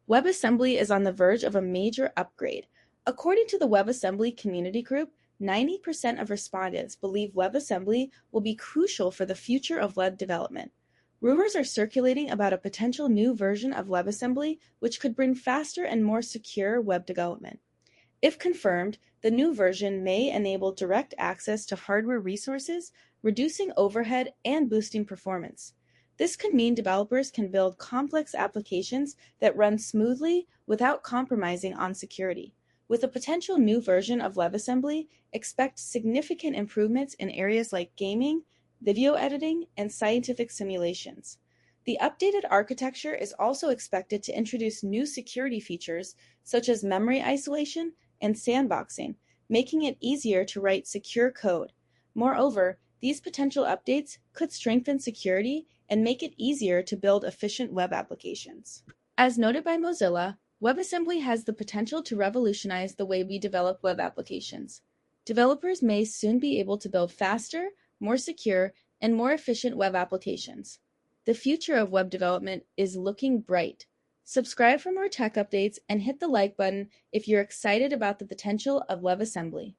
WebAssembly is on the verge of a major upgrade. According to the WebAssembly community group, 90% of respondents believe WebAssembly will be crucial for the future of web development. Rumors are circulating about a potential new version of WebAssembly which could bring faster and more secure web development. If confirmed, the new version may enable direct access to hardware resources, reducing overhead and boosting performance. This could mean developers can build complex applications that run smoothly without compromising on security. With a potential new version of WebAssembly, expect significant improvements in areas like gaming, video editing, and scientific simulations. The updated architecture is also expected to introduce new security features such as memory isolation and sandboxing, making it easier to write secure code. Moreover, these potential updates could strengthen security and make it easier to build efficient web applications. As noted by Mozilla, WebAssembly has the potential to revolutionize the way we develop web applications. Developers may soon be able to build faster, more secure, and more efficient web applications. The future of web development is looking bright. Subscribe for more tech updates and hit the like button if you're excited about the potential of WebAssembly.